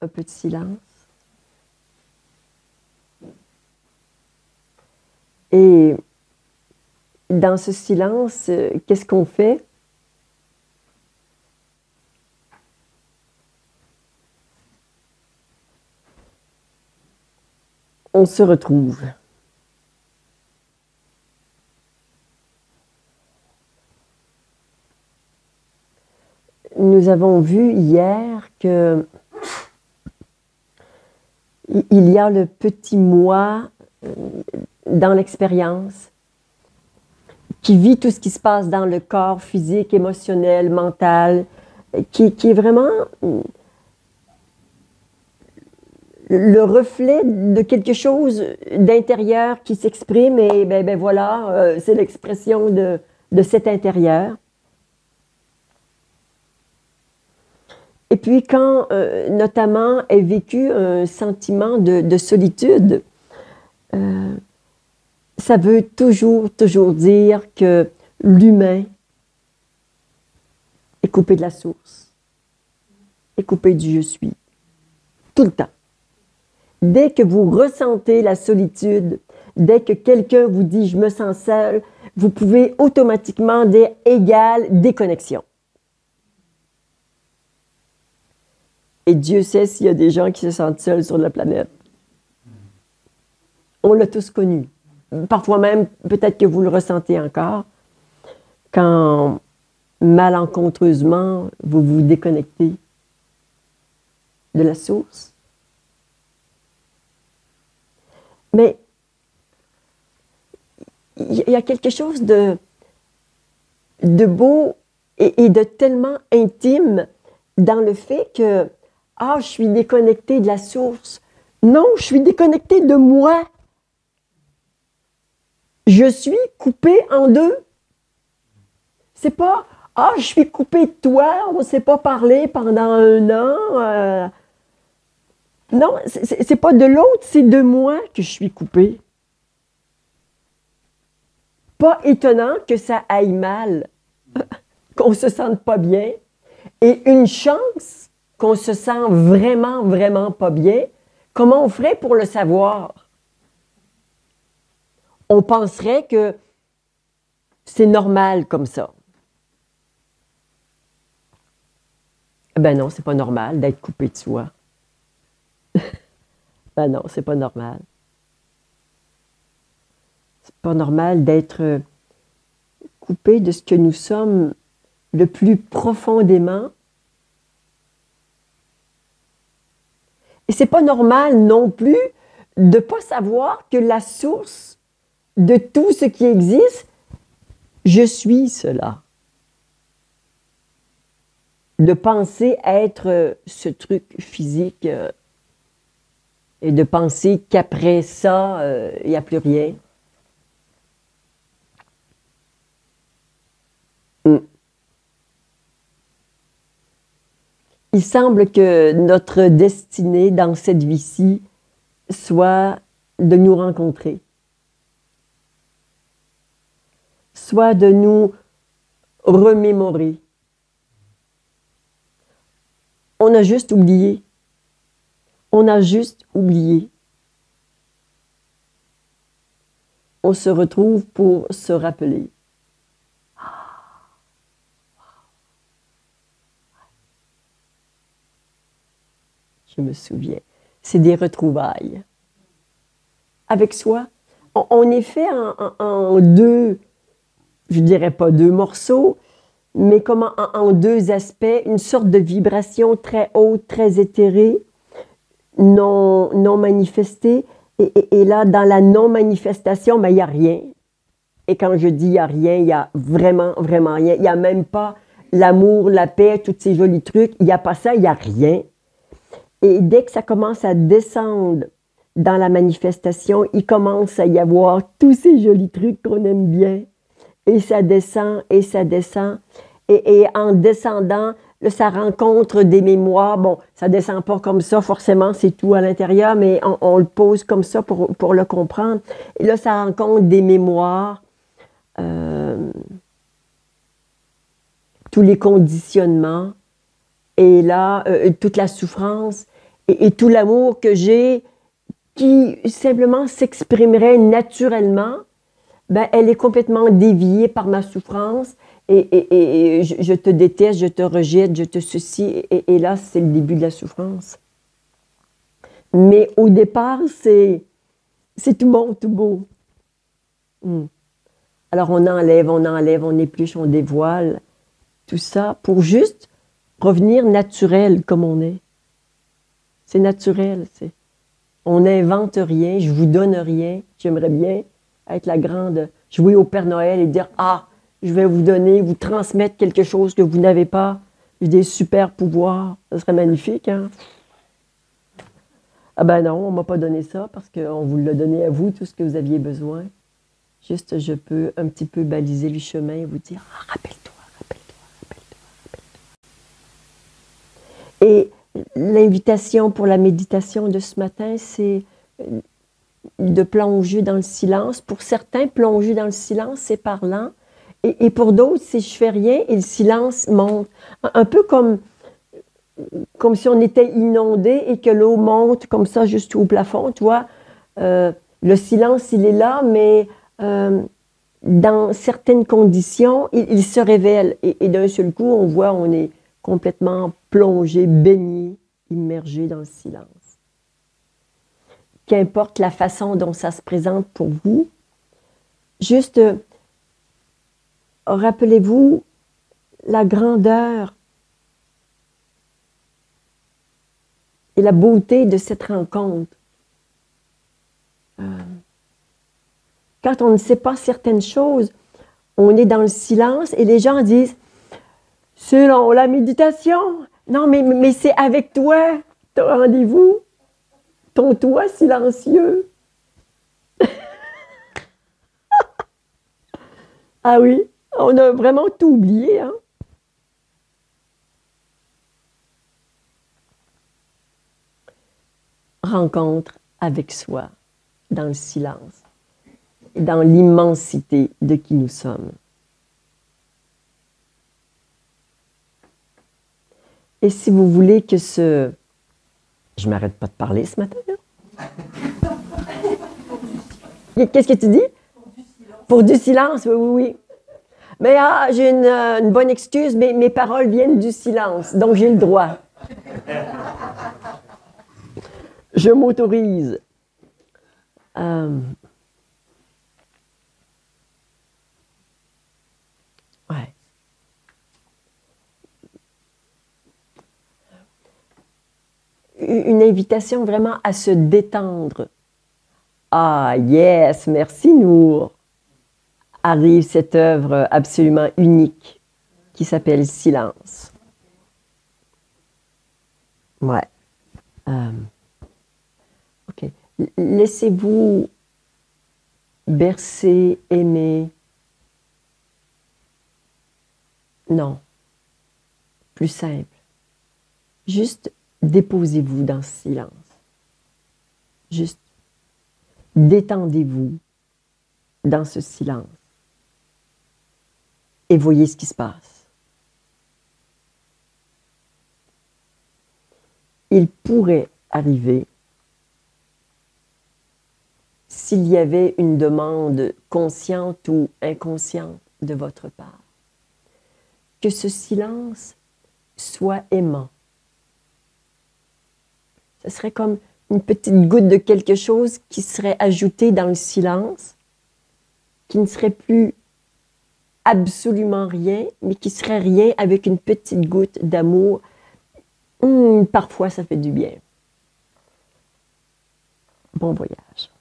un peu de silence. Et dans ce silence, qu'est-ce qu'on fait? On se retrouve. Nous avons vu hier que il y a le petit moi dans l'expérience qui vit tout ce qui se passe dans le corps physique, émotionnel, mental, qui est vraiment le reflet de quelque chose d'intérieur qui s'exprime et ben voilà, c'est l'expression de cet intérieur. Et puis quand notamment est vécu un sentiment de solitude, ça veut toujours dire que l'humain est coupé de la source, est coupé du je suis, tout le temps. Dès que vous ressentez la solitude, dès que quelqu'un vous dit « je me sens seul », vous pouvez automatiquement dire « égale déconnexion ». Et Dieu sait s'il y a des gens qui se sentent seuls sur la planète. On l'a tous connu. Parfois même, peut-être que vous le ressentez encore, quand malencontreusement, vous vous déconnectez de la source. Mais il y a quelque chose de beau et de tellement intime dans le fait que « Ah, je suis déconnecté de la source. » Non, je suis déconnecté de moi. Je suis coupé en deux. C'est pas « Ah, je suis coupé de toi, on ne s'est pas parlé pendant 1 an. » Non, c'est pas de l'autre, c'est de moi que je suis coupé. Pas étonnant que ça aille mal, qu'on se sente pas bien. Et une chance qu'on se sent vraiment, vraiment pas bien, comment on ferait pour le savoir? On penserait que c'est normal comme ça. Ben non, c'est pas normal d'être coupé de soi. Ben non, c'est pas normal. C'est pas normal d'être coupé de ce que nous sommes le plus profondément. Et c'est pas normal non plus de pas savoir que la source de tout ce qui existe, je suis cela. De penser être ce truc physique et de penser qu'après ça, il n'y a plus rien. Il semble que notre destinée dans cette vie-ci soit de nous rencontrer, soit de nous remémorer. On a juste oublié. On a juste oublié. On se retrouve pour se rappeler. Je me souviens. C'est des retrouvailles. Avec soi, on est fait en deux, je ne dirais pas 2 morceaux, mais comme en 2 aspects, une sorte de vibration très haute, très éthérée, non manifestée. Et là, dans la non-manifestation, ben, il n'y a rien. Et quand je dis il n'y a rien, il n'y a vraiment, vraiment rien. Il n'y a même pas l'amour, la paix, tous ces jolis trucs. Il n'y a pas ça, il n'y a rien. Et dès que ça commence à descendre dans la manifestation, il commence à y avoir tous ces jolis trucs qu'on aime bien. Et ça descend, et ça descend. Et en descendant, là, ça rencontre des mémoires. Bon, ça ne descend pas comme ça, forcément, c'est tout à l'intérieur, mais on le pose comme ça pour le comprendre. Et là, ça rencontre des mémoires, tous les conditionnements, et là, toute la souffrance. et tout l'amour que j'ai qui simplement s'exprimerait naturellement, ben, elle est complètement déviée par ma souffrance et je te déteste, je te rejette, je te ceci et là, c'est le début de la souffrance. Mais au départ, c'est tout bon, tout beau. Alors on enlève, on épluche, on dévoile, tout ça pour juste revenir naturel comme on est. C'est naturel, on n'invente rien, je vous donne rien. J'aimerais bien être la grande, jouer au Père Noël et dire « Ah, je vais vous donner, vous transmettre quelque chose que vous n'avez pas. J'ai des super pouvoirs. » Ce serait magnifique, hein? Ah ben non, on ne m'a pas donné ça parce qu'on vous l'a donné à vous, tout ce que vous aviez besoin. Juste, je peux un petit peu baliser le chemin et vous dire « Ah, rappelle-toi, rappelle-toi, rappelle-toi. » Et l'invitation pour la méditation de ce matin, c'est de plonger dans le silence. Pour certains, plonger dans le silence, c'est parlant. Et pour d'autres, si je fais rien et le silence monte. Un peu comme si on était inondé et que l'eau monte comme ça jusqu'au plafond, tu vois. Le silence, il est là, mais dans certaines conditions, il se révèle. Et d'un seul coup, on voit, on est complètement plongé, baigné, immergé dans le silence. Qu'importe la façon dont ça se présente pour vous, juste rappelez-vous la grandeur et la beauté de cette rencontre. Quand on ne sait pas certaines choses, on est dans le silence et les gens disent « C'est long, la méditation. Non, mais c'est avec toi, ton rendez-vous, ton toi silencieux. » Ah oui, on a vraiment tout oublié, hein? Rencontre avec soi, dans le silence, dans l'immensité de qui nous sommes. Et si vous voulez que ce... Je m'arrête pas de parler ce matin, là. Qu'est-ce que tu dis? Pour du silence, oui, oui, oui. Mais j'ai une bonne excuse, mais mes paroles viennent du silence, donc j'ai le droit. Je m'autorise. Ouais. Une invitation vraiment à se détendre. Ah, yes, merci Nour. Arrive cette œuvre absolument unique qui s'appelle Silence. Ouais. OK. Laissez-vous bercer, aimer. Non. Plus simple. Juste déposez-vous dans ce silence. Juste détendez-vous dans ce silence. Et voyez ce qui se passe. Il pourrait arriver, s'il y avait une demande consciente ou inconsciente de votre part, que ce silence soit aimant. Ce serait comme une petite goutte de quelque chose qui serait ajoutée dans le silence, qui ne serait plus absolument rien, mais qui serait rien avec une petite goutte d'amour. Parfois, ça fait du bien. Bon voyage.